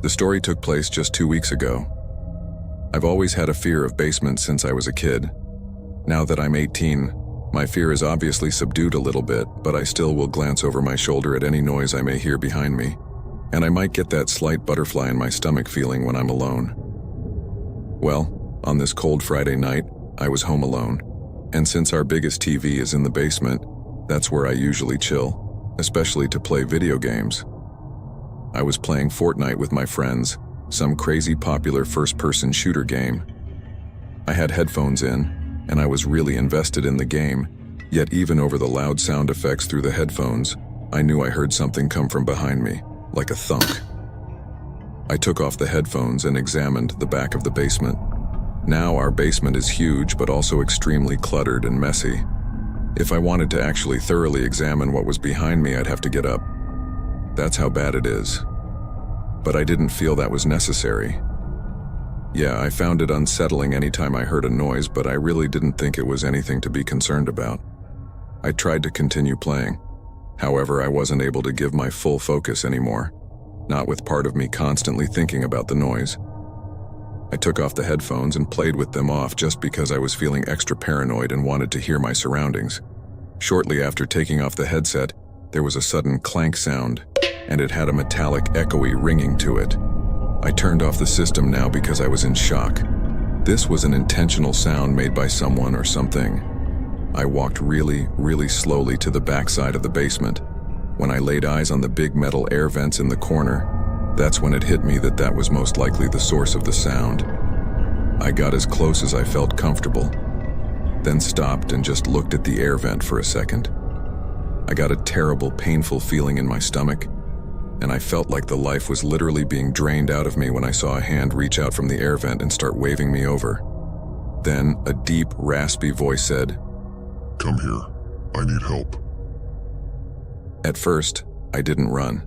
The story took place just 2 weeks ago. I've always had a fear of basements since I was a kid. Now that I'm 18, my fear is obviously subdued a little bit, but I still will glance over my shoulder at any noise I may hear behind me, and I might get that slight butterfly in my stomach feeling when I'm alone. Well, on this cold Friday night, I was home alone, and since our biggest TV is in the basement, that's where I usually chill, especially to play video games. I was playing Fortnite with my friends, some crazy popular first-person shooter game. I had headphones in, and I was really invested in the game, yet even over the loud sound effects through the headphones, I knew I heard something come from behind me, like a thunk. I took off the headphones and examined the back of the basement. Now our basement is huge but also extremely cluttered and messy. If I wanted to actually thoroughly examine what was behind me, I'd have to get up. That's how bad it is. But I didn't feel that was necessary. Yeah, I found it unsettling anytime I heard a noise, but I really didn't think it was anything to be concerned about. I tried to continue playing. However, I wasn't able to give my full focus anymore, not with part of me constantly thinking about the noise. I took off the headphones and played with them off just because I was feeling extra paranoid and wanted to hear my surroundings. Shortly after taking off the headset, there was a sudden clank sound, and it had a metallic, echoey ringing to it. I turned off the system now because I was in shock. This was an intentional sound made by someone or something. I walked really slowly to the backside of the basement. When I laid eyes on the big metal air vents in the corner, that's when it hit me that that was most likely the source of the sound. I got as close as I felt comfortable, then stopped and just looked at the air vent for a second. I got a terrible, painful feeling in my stomach, and I felt like the life was literally being drained out of me when I saw a hand reach out from the air vent and start waving me over. Then a deep, raspy voice said, "Come here. I need help." At first, I didn't run.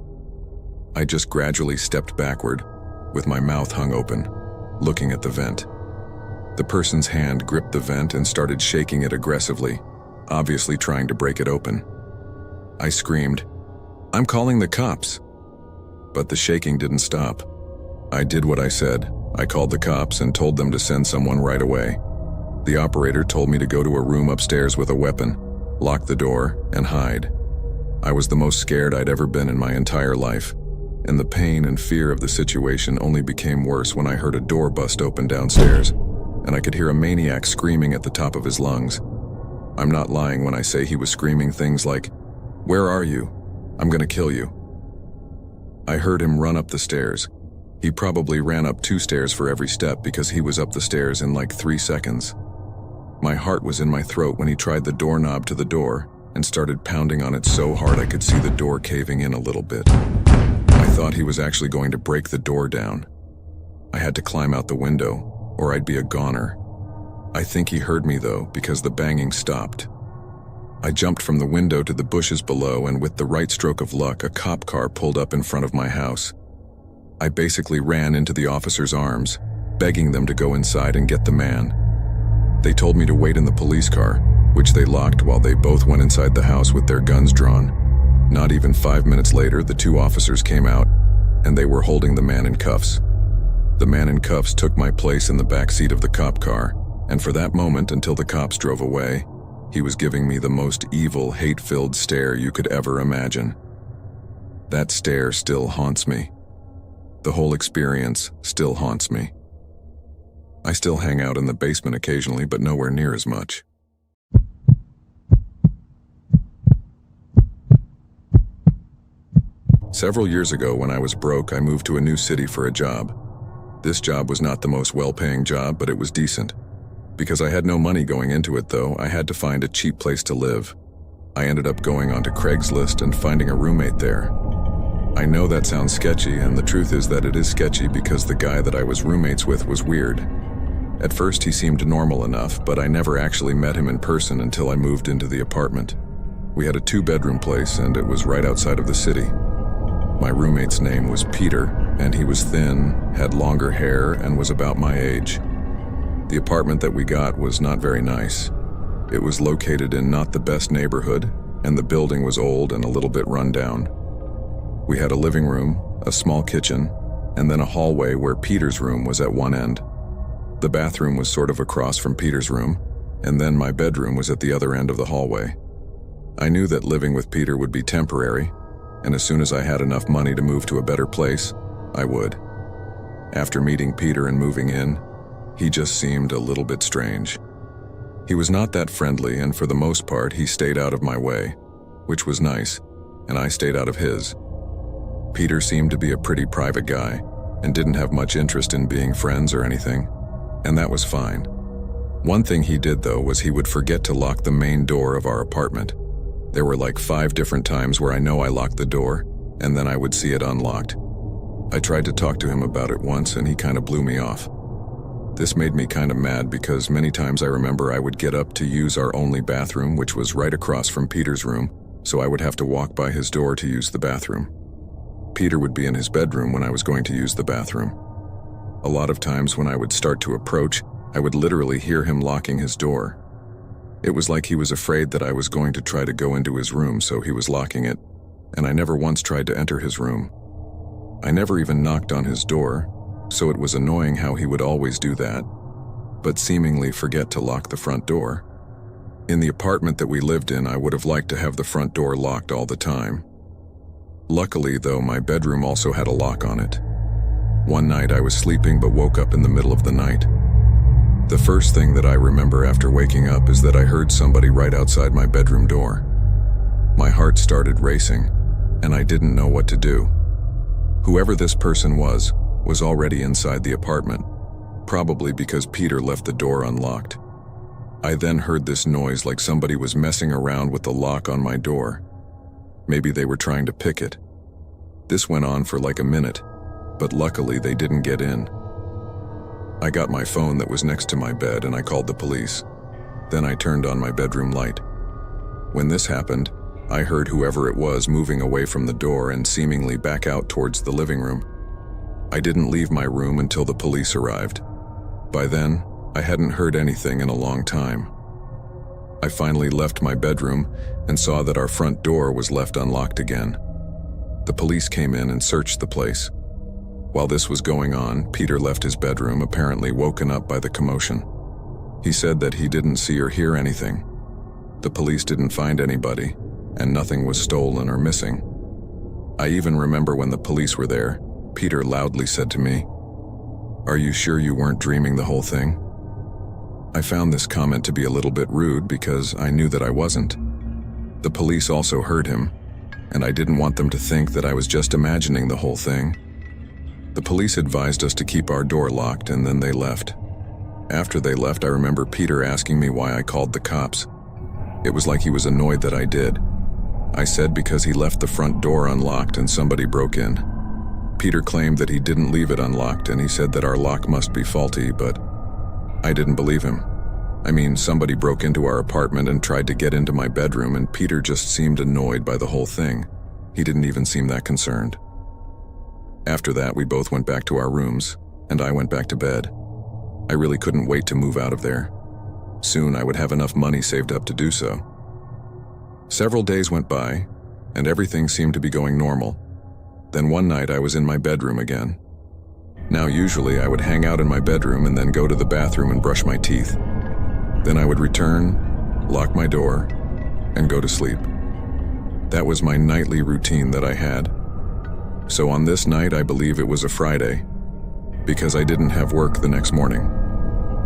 I just gradually stepped backward, with my mouth hung open, looking at the vent. The person's hand gripped the vent and started shaking it aggressively, obviously trying to break it open. I screamed, "I'm calling the cops!" But the shaking didn't stop. I did what I said. I called the cops and told them to send someone right away. The operator told me to go to a room upstairs with a weapon, lock the door, and hide. I was the most scared I'd ever been in my entire life, and the pain and fear of the situation only became worse when I heard a door bust open downstairs, and I could hear a maniac screaming at the top of his lungs. I'm not lying when I say he was screaming things like, "Where are you? I'm gonna kill you." I heard him run up the stairs. He probably ran up 2 stairs for every step because he was up the stairs in like 3 seconds. My heart was in my throat when he tried the doorknob to the door and started pounding on it so hard I could see the door caving in a little bit. I thought he was actually going to break the door down. I had to climb out the window, or I'd be a goner. I think he heard me though, because the banging stopped. I jumped from the window to the bushes below, and with the right stroke of luck, a cop car pulled up in front of my house. I basically ran into the officer's arms, begging them to go inside and get the man. They told me to wait in the police car, which they locked while they both went inside the house with their guns drawn. Not even 5 minutes later, the 2 officers came out, and they were holding the man in cuffs. The man in cuffs took my place in the back seat of the cop car, and for that moment, until the cops drove away, he was giving me the most evil, hate-filled stare you could ever imagine. That stare still haunts me. The whole experience still haunts me. I still hang out in the basement occasionally, but nowhere near as much. Several years ago, when I was broke, I moved to a new city for a job. This job was not the most well-paying job, but it was decent. Because I had no money going into it, though, I had to find a cheap place to live. I ended up going onto Craigslist and finding a roommate there. I know that sounds sketchy, and the truth is that it is sketchy because the guy that I was roommates with was weird. At first, he seemed normal enough, but I never actually met him in person until I moved into the apartment. We had a 2-bedroom place, and it was right outside of the city. My roommate's name was Peter, and he was thin, had longer hair, and was about my age. The apartment that we got was not very nice. It was located in not the best neighborhood, and the building was old and a little bit run down. We had a living room, a small kitchen, and then a hallway where Peter's room was at one end. The bathroom was sort of across from Peter's room, and then my bedroom was at the other end of the hallway. I knew that living with Peter would be temporary, and as soon as I had enough money to move to a better place, I would. After meeting Peter and moving in, he just seemed a little bit strange. He was not that friendly, and for the most part, he stayed out of my way, which was nice, and I stayed out of his. Peter seemed to be a pretty private guy, and didn't have much interest in being friends or anything, and that was fine. One thing he did, though, was he would forget to lock the main door of our apartment. There were like 5 different times where I know I locked the door, and then I would see it unlocked. I tried to talk to him about it once, and he kind of blew me off. This made me kind of mad because many times I remember I would get up to use our only bathroom, which was right across from Peter's room, so I would have to walk by his door to use the bathroom. Peter would be in his bedroom when I was going to use the bathroom. A lot of times when I would start to approach, I would literally hear him locking his door. It was like he was afraid that I was going to try to go into his room, so he was locking it, and I never once tried to enter his room. I never even knocked on his door, so it was annoying how he would always do that, but seemingly forget to lock the front door. In the apartment that we lived in, I would have liked to have the front door locked all the time. Luckily, though, my bedroom also had a lock on it. One night I was sleeping but woke up in the middle of the night. The first thing that I remember after waking up is that I heard somebody right outside my bedroom door. My heart started racing, and I didn't know what to do. Whoever this person was already inside the apartment, probably because Peter left the door unlocked. I then heard this noise like somebody was messing around with the lock on my door. Maybe they were trying to pick it. This went on for like a minute, but luckily they didn't get in. I got my phone that was next to my bed and I called the police. Then I turned on my bedroom light. When this happened, I heard whoever it was moving away from the door and seemingly back out towards the living room. I didn't leave my room until the police arrived. By then, I hadn't heard anything in a long time. I finally left my bedroom and saw that our front door was left unlocked again. The police came in and searched the place. While this was going on, Peter left his bedroom, apparently woken up by the commotion. He said that he didn't see or hear anything. The police didn't find anybody, and nothing was stolen or missing. I even remember when the police were there, Peter loudly said to me, "Are you sure you weren't dreaming the whole thing?" I found this comment to be a little bit rude because I knew that I wasn't. The police also heard him, and I didn't want them to think that I was just imagining the whole thing. The police advised us to keep our door locked, and then they left. After they left, I remember Peter asking me why I called the cops. It was like he was annoyed that I did. I said because he left the front door unlocked and somebody broke in. Peter claimed that he didn't leave it unlocked, and he said that our lock must be faulty, but I didn't believe him. I mean, somebody broke into our apartment and tried to get into my bedroom, and Peter just seemed annoyed by the whole thing. He didn't even seem that concerned. After that, we both went back to our rooms, and I went back to bed. I really couldn't wait to move out of there. Soon I would have enough money saved up to do so. Several days went by, and everything seemed to be going normal. Then one night I was in my bedroom again. Now usually I would hang out in my bedroom and then go to the bathroom and brush my teeth. Then I would return, lock my door, and go to sleep. That was my nightly routine that I had. So on this night, I believe it was a Friday, because I didn't have work the next morning.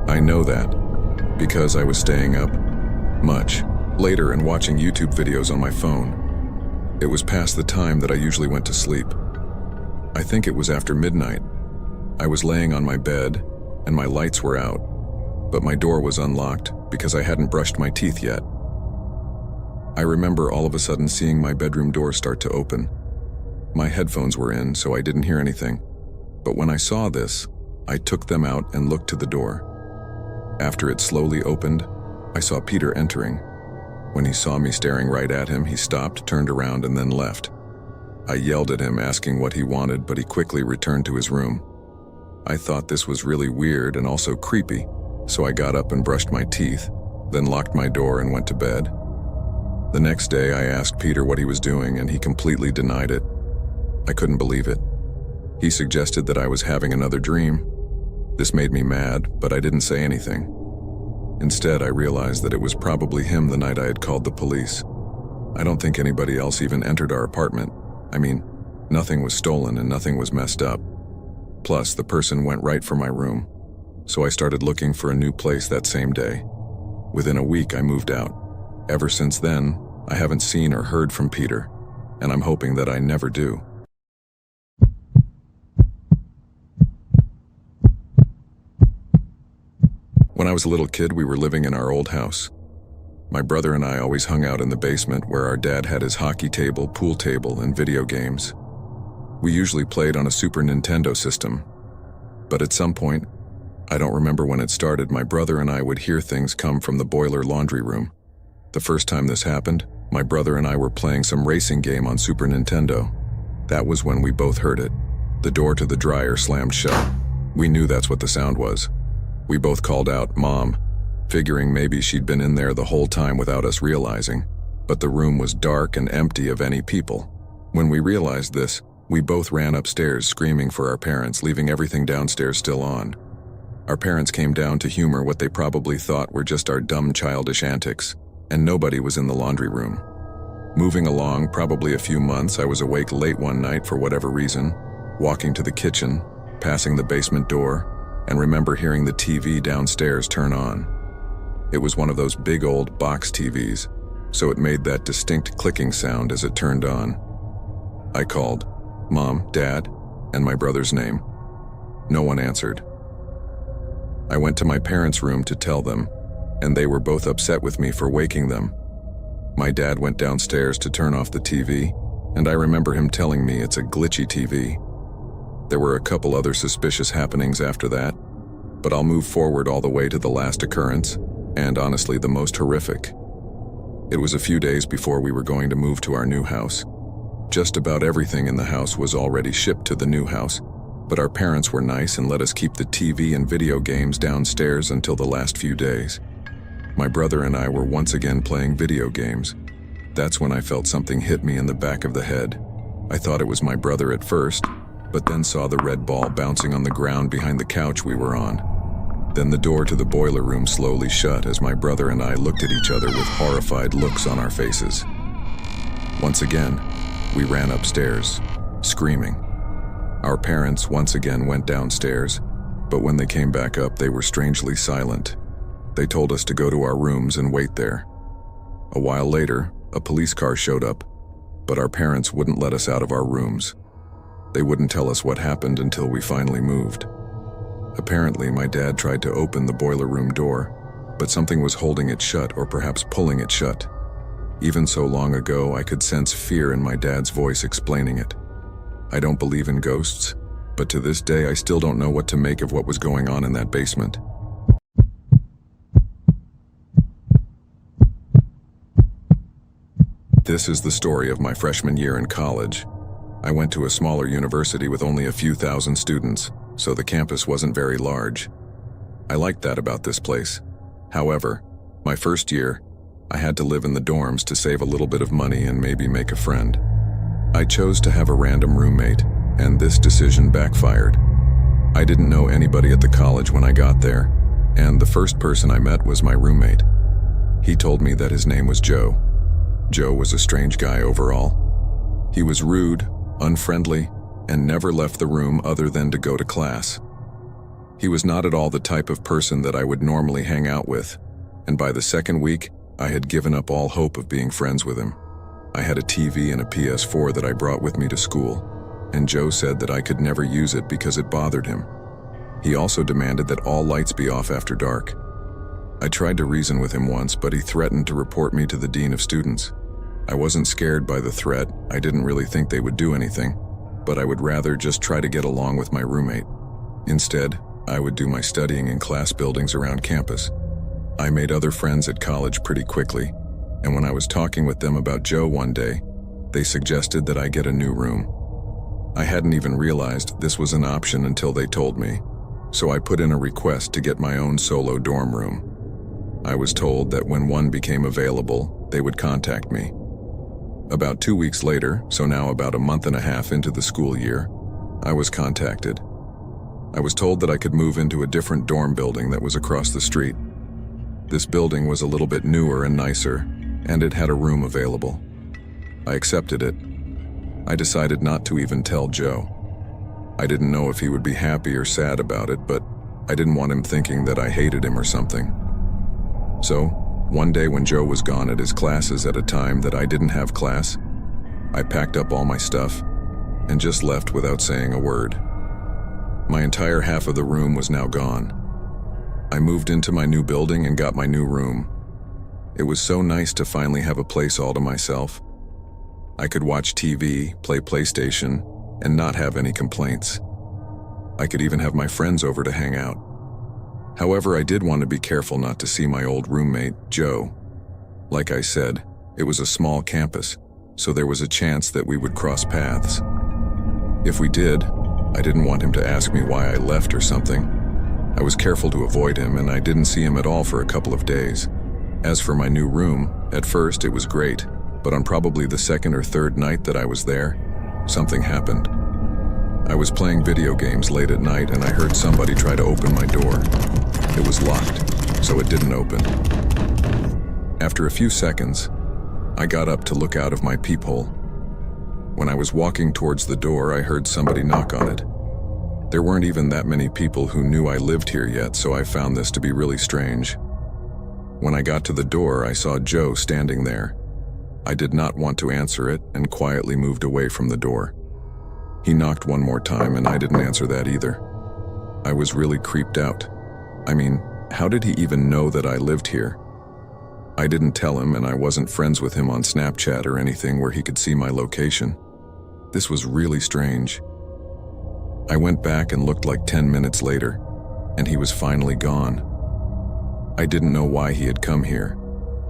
I know that because I was staying up much later and watching YouTube videos on my phone. It was past the time that I usually went to sleep. I think it was after midnight. I was laying on my bed and my lights were out, but my door was unlocked because I hadn't brushed my teeth yet. I remember all of a sudden seeing my bedroom door start to open. My headphones were in, so I didn't hear anything, but when I saw this, I took them out and looked to the door. After it slowly opened, I saw Peter entering. When he saw me staring right at him, he stopped, turned around, and then left. I yelled at him, asking what he wanted, but he quickly returned to his room. I thought this was really weird and also creepy, so I got up and brushed my teeth, then locked my door and went to bed. The next day, I asked Peter what he was doing, and he completely denied it. I couldn't believe it. He suggested that I was having another dream. This made me mad, but I didn't say anything. Instead, I realized that it was probably him the night I had called the police. I don't think anybody else even entered our apartment. I mean, nothing was stolen and nothing was messed up. Plus, the person went right for my room. So I started looking for a new place that same day. Within a week, I moved out. Ever since then, I haven't seen or heard from Peter, and I'm hoping that I never do. When I was a little kid, we were living in our old house. My brother and I always hung out in the basement where our dad had his hockey table, pool table, and video games. We usually played on a Super Nintendo system. But at some point, I don't remember when it started, my brother and I would hear things come from the boiler laundry room. The first time this happened, my brother and I were playing some racing game on Super Nintendo. That was when we both heard it. The door to the dryer slammed shut. We knew that's what the sound was. We both called out, "Mom," figuring maybe she'd been in there the whole time without us realizing, but the room was dark and empty of any people. When we realized this, we both ran upstairs screaming for our parents, leaving everything downstairs still on. Our parents came down to humor what they probably thought were just our dumb childish antics, and nobody was in the laundry room. Moving along, probably a few months, I was awake late one night for whatever reason, walking to the kitchen, passing the basement door, and remember hearing the TV downstairs turn on. It was one of those big old box TVs, so it made that distinct clicking sound as it turned on. I called, "Mom, Dad," and my brother's name. No one answered. I went to my parents' room to tell them, and they were both upset with me for waking them. My dad went downstairs to turn off the TV, and I remember him telling me it's a glitchy TV. There were a couple other suspicious happenings after that, but I'll move forward all the way to the last occurrence, and honestly the most horrific. It was a few days before we were going to move to our new house. Just about everything in the house was already shipped to the new house, but our parents were nice and let us keep the TV and video games downstairs until the last few days. My brother and I were once again playing video games. That's when I felt something hit me in the back of the head. I thought it was my brother at first, but then saw the red ball bouncing on the ground behind the couch we were on. Then the door to the boiler room slowly shut as my brother and I looked at each other with horrified looks on our faces. Once again, we ran upstairs, screaming. Our parents once again went downstairs, but when they came back up, they were strangely silent. They told us to go to our rooms and wait there. A while later, a police car showed up, but our parents wouldn't let us out of our rooms. They wouldn't tell us what happened until we finally moved. Apparently, my dad tried to open the boiler room door, but something was holding it shut or perhaps pulling it shut. Even so long ago, I could sense fear in my dad's voice explaining it. I don't believe in ghosts, but to this day I still don't know what to make of what was going on in that basement. This is the story of my freshman year in college. I went to a smaller university with only a few thousand students, so the campus wasn't very large. I liked that about this place. However, my first year, I had to live in the dorms to save a little bit of money and maybe make a friend. I chose to have a random roommate, and this decision backfired. I didn't know anybody at the college when I got there, and the first person I met was my roommate. He told me that his name was Joe. Joe was a strange guy overall. He was rude, unfriendly, and never left the room other than to go to class. He was not at all the type of person that I would normally hang out with, and by the second week, I had given up all hope of being friends with him. I had a TV and a PS4 that I brought with me to school, and Joe said that I could never use it because it bothered him. He also demanded that all lights be off after dark. I tried to reason with him once, but he threatened to report me to the dean of students. I wasn't scared by the threat. I didn't really think they would do anything, but I would rather just try to get along with my roommate. Instead, I would do my studying in class buildings around campus. I made other friends at college pretty quickly, and when I was talking with them about Joe one day, they suggested that I get a new room. I hadn't even realized this was an option until they told me, so I put in a request to get my own solo dorm room. I was told that when one became available, they would contact me. About 2 weeks later, so now about a month and a half into the school year, I was contacted. I was told that I could move into a different dorm building that was across the street. This building was a little bit newer and nicer, and it had a room available. I accepted it. I decided not to even tell Joe. I didn't know if he would be happy or sad about it, but I didn't want him thinking that I hated him or something. So, one day when Joe was gone at his classes at a time that I didn't have class, I packed up all my stuff and just left without saying a word. My entire half of the room was now gone. I moved into my new building and got my new room. It was so nice to finally have a place all to myself. I could watch TV, play PlayStation, and not have any complaints. I could even have my friends over to hang out. However, I did want to be careful not to see my old roommate, Joe. Like I said, it was a small campus, so there was a chance that we would cross paths. If we did, I didn't want him to ask me why I left or something. I was careful to avoid him, and I didn't see him at all for a couple of days. As for my new room, at first it was great, but on probably the second or third night that I was there, something happened. I was playing video games late at night and I heard somebody try to open my door. It was locked, so it didn't open. After a few seconds, I got up to look out of my peephole. When I was walking towards the door, I heard somebody knock on it. There weren't even that many people who knew I lived here yet, so I found this to be really strange. When I got to the door, I saw Joe standing there. I did not want to answer it and quietly moved away from the door. He knocked one more time and I didn't answer that either. I was really creeped out. I mean, how did he even know that I lived here? I didn't tell him, and I wasn't friends with him on Snapchat or anything where he could see my location. This was really strange. I went back and looked like 10 minutes later, and he was finally gone. I didn't know why he had come here.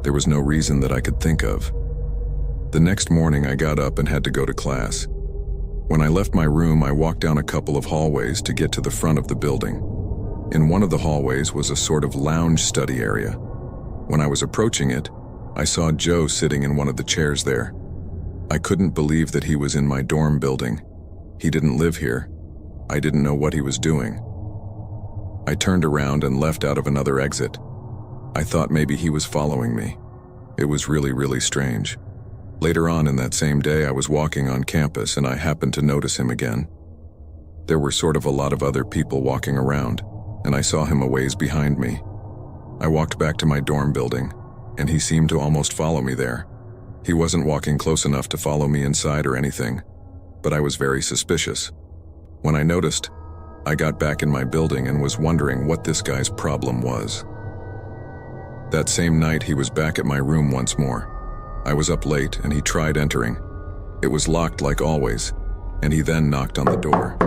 There was no reason that I could think of. The next morning I got up and had to go to class. When I left my room, I walked down a couple of hallways to get to the front of the building. In one of the hallways was a sort of lounge study area. When I was approaching it, I saw Joe sitting in one of the chairs there. I couldn't believe that he was in my dorm building. He didn't live here. I didn't know what he was doing. I turned around and left out of another exit. I thought maybe he was following me. It was really strange. Later on in that same day, I was walking on campus and I happened to notice him again. There were sort of a lot of other people walking around, and I saw him a ways behind me. I walked back to my dorm building, and he seemed to almost follow me there. He wasn't walking close enough to follow me inside or anything, but I was very suspicious. When I noticed, I got back in my building and was wondering what this guy's problem was. That same night, he was back at my room once more. I was up late and he tried entering. It was locked like always, and he then knocked on the door.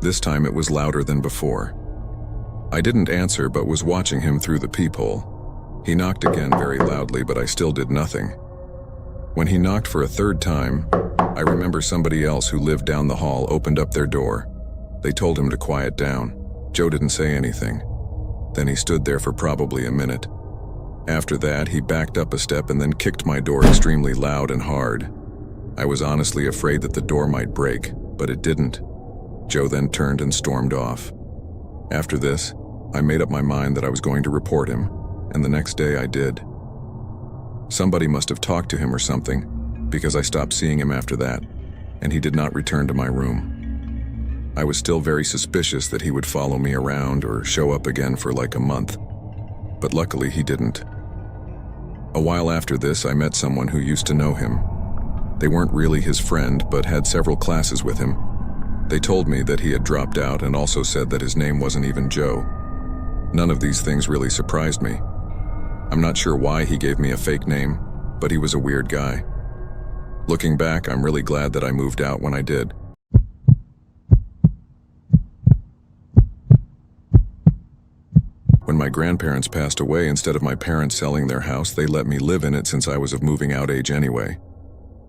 This time it was louder than before. I didn't answer but was watching him through the peephole. He knocked again very loudly, but I still did nothing. When he knocked for a third time, I remember somebody else who lived down the hall opened up their door. They told him to quiet down. Joe didn't say anything. Then he stood there for probably a minute. After that, he backed up a step and then kicked my door extremely loud and hard. I was honestly afraid that the door might break, but it didn't. Joe then turned and stormed off. After this, I made up my mind that I was going to report him, and the next day I did. Somebody must have talked to him or something, because I stopped seeing him after that, and he did not return to my room. I was still very suspicious that he would follow me around or show up again for like a month, but luckily he didn't. A while after this, I met someone who used to know him. They weren't really his friend, but had several classes with him. They told me that he had dropped out and also said that his name wasn't even Joe. None of these things really surprised me. I'm not sure why he gave me a fake name, but he was a weird guy. Looking back, I'm really glad that I moved out when I did. When my grandparents passed away, instead of my parents selling their house, they let me live in it since I was of moving out age anyway.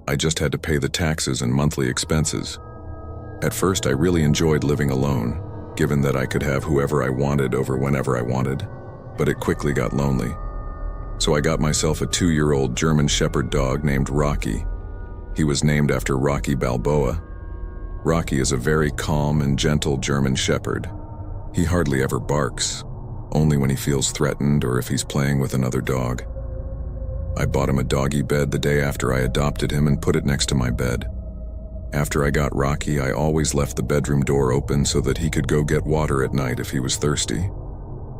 I just had to pay the taxes and monthly expenses. At first, I really enjoyed living alone, given that I could have whoever I wanted over whenever I wanted, but it quickly got lonely. So I got myself a 2-year-old German Shepherd dog named Rocky. He was named after Rocky Balboa. Rocky is a very calm and gentle German shepherd. He hardly ever barks, only when he feels threatened or if he's playing with another dog. I bought him a doggy bed the day after I adopted him and put it next to my bed. After I got Rocky, I always left the bedroom door open so that he could go get water at night if he was thirsty.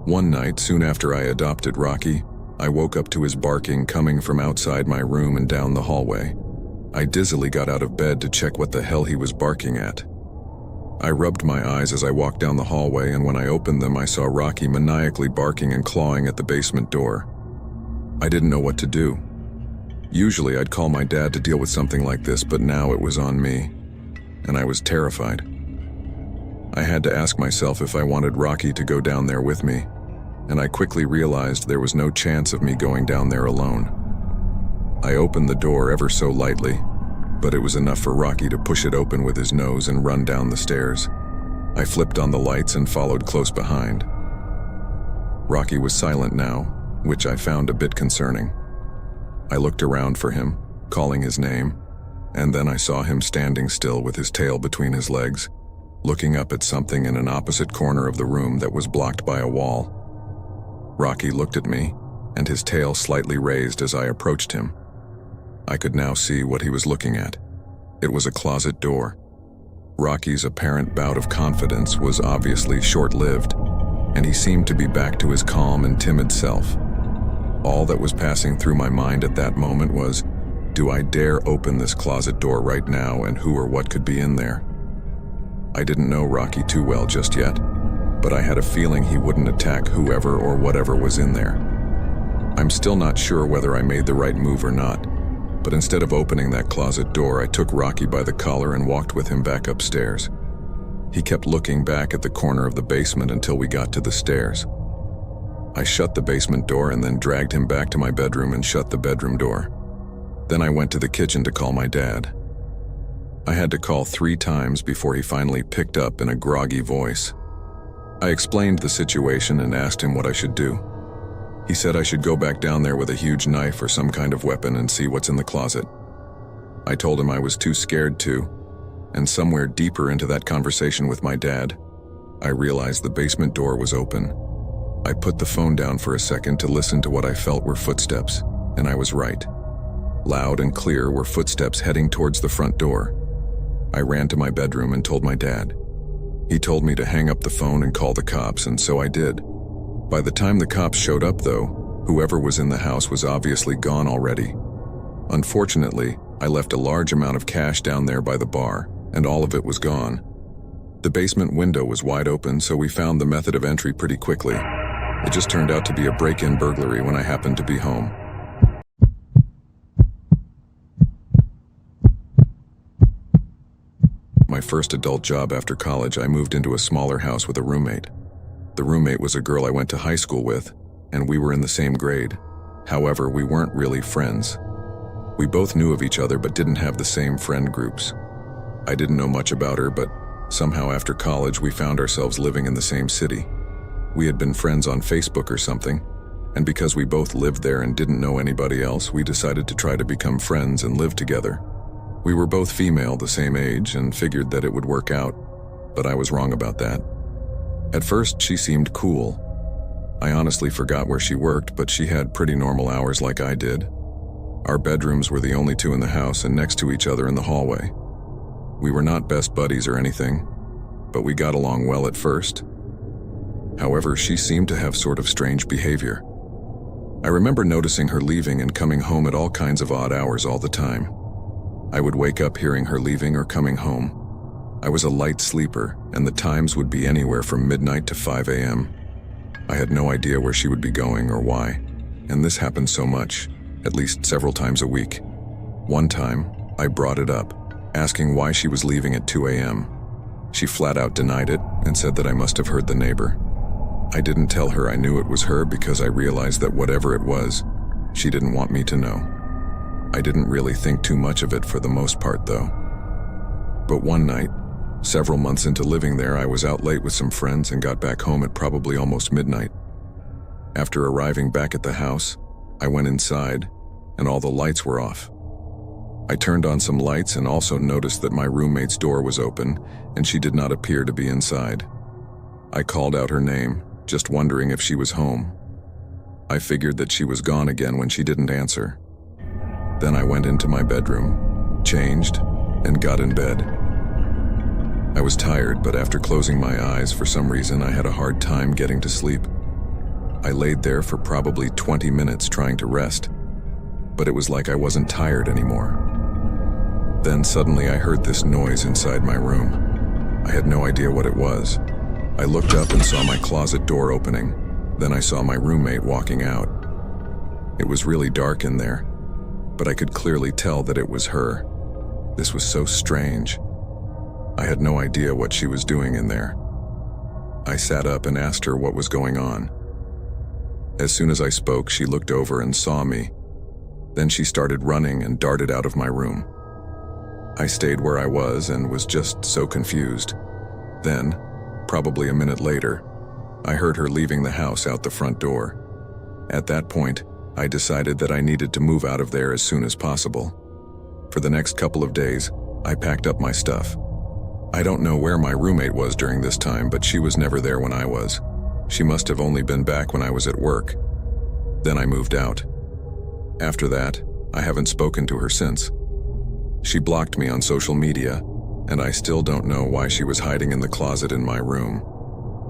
One night, soon after I adopted Rocky, I woke up to his barking coming from outside my room and down the hallway. I dizzily got out of bed to check what the hell he was barking at. I rubbed my eyes as I walked down the hallway, and when I opened them, I saw Rocky maniacally barking and clawing at the basement door. I didn't know what to do. Usually I'd call my dad to deal with something like this, but now it was on me, and I was terrified. I had to ask myself if I wanted Rocky to go down there with me, and I quickly realized there was no chance of me going down there alone. I opened the door ever so lightly, but it was enough for Rocky to push it open with his nose and run down the stairs. I flipped on the lights and followed close behind. Rocky was silent now, which I found a bit concerning. I looked around for him, calling his name, and then I saw him standing still with his tail between his legs, looking up at something in an opposite corner of the room that was blocked by a wall. Rocky looked at me, and his tail slightly raised as I approached him. I could now see what he was looking at. It was a closet door. Rocky's apparent bout of confidence was obviously short-lived, and he seemed to be back to his calm and timid self. All that was passing through my mind at that moment was, do I dare open this closet door right now, and who or what could be in there? I didn't know Rocky too well just yet, but I had a feeling he wouldn't attack whoever or whatever was in there. I'm still not sure whether I made the right move or not, but instead of opening that closet door, I took Rocky by the collar and walked with him back upstairs. He kept looking back at the corner of the basement until we got to the stairs. I shut the basement door and then dragged him back to my bedroom and shut the bedroom door. Then I went to the kitchen to call my dad. I had to call 3 times before he finally picked up in a groggy voice. I explained the situation and asked him what I should do. He said I should go back down there with a huge knife or some kind of weapon and see what's in the closet. I told him I was too scared to, and somewhere deeper into that conversation with my dad, I realized the basement door was open. I put the phone down for a second to listen to what I felt were footsteps, and I was right. Loud and clear were footsteps heading towards the front door. I ran to my bedroom and told my dad. He told me to hang up the phone and call the cops, and so I did. By the time the cops showed up, though, whoever was in the house was obviously gone already. Unfortunately, I left a large amount of cash down there by the bar, and all of it was gone. The basement window was wide open, so we found the method of entry pretty quickly. It just turned out to be a break-in burglary when I happened to be home. My first adult job after college, I moved into a smaller house with a roommate. The roommate was a girl I went to high school with, and we were in the same grade. However, we weren't really friends. We both knew of each other but didn't have the same friend groups. I didn't know much about her, but somehow after college we found ourselves living in the same city. We had been friends on Facebook or something, and because we both lived there and didn't know anybody else, we decided to try to become friends and live together. We were both female, the same age, and figured that it would work out, but I was wrong about that. At first, she seemed cool. I honestly forgot where she worked, but she had pretty normal hours like I did. Our bedrooms were the only 2 in the house and next to each other in the hallway. We were not best buddies or anything, but we got along well at first. However, she seemed to have sort of strange behavior. I remember noticing her leaving and coming home at all kinds of odd hours all the time. I would wake up hearing her leaving or coming home. I was a light sleeper, and the times would be anywhere from midnight to 5 a.m. I had no idea where she would be going or why, and this happened so much, at least several times a week. One time, I brought it up, asking why she was leaving at 2 a.m. She flat out denied it and said that I must have heard the neighbor. I didn't tell her I knew it was her because I realized that whatever it was, she didn't want me to know. I didn't really think too much of it for the most part, though. But one night, several months into living there, I was out late with some friends and got back home at probably almost midnight. After arriving back at the house, I went inside, and all the lights were off. I turned on some lights and also noticed that my roommate's door was open and she did not appear to be inside. I called out her name, just wondering if she was home. I figured that she was gone again when she didn't answer. Then I went into my bedroom, changed, and got in bed. I was tired, but after closing my eyes, for some reason I had a hard time getting to sleep. I laid there for probably 20 minutes trying to rest, but it was like I wasn't tired anymore. Then suddenly I heard this noise inside my room. I had no idea what it was. I looked up and saw my closet door opening. Then I saw my roommate walking out. It was really dark in there, but I could clearly tell that it was her. This was so strange. I had no idea what she was doing in there. I sat up and asked her what was going on. As soon as I spoke, she looked over and saw me. Then she started running and darted out of my room. I stayed where I was and was just so confused. Then, probably a minute later, I heard her leaving the house out the front door. At that point, I decided that I needed to move out of there as soon as possible. For the next couple of days, I packed up my stuff. I don't know where my roommate was during this time, but she was never there when I was. She must have only been back when I was at work. Then I moved out. After that, I haven't spoken to her since. She blocked me on social media, and I still don't know why she was hiding in the closet in my room.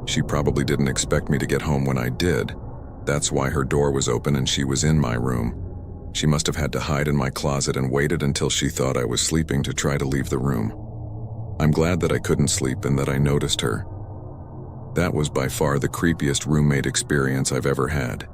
She probably didn't expect me to get home when I did. That's why her door was open and she was in my room. She must have had to hide in my closet and waited until she thought I was sleeping to try to leave the room. I'm glad that I couldn't sleep and that I noticed her. That was by far the creepiest roommate experience I've ever had.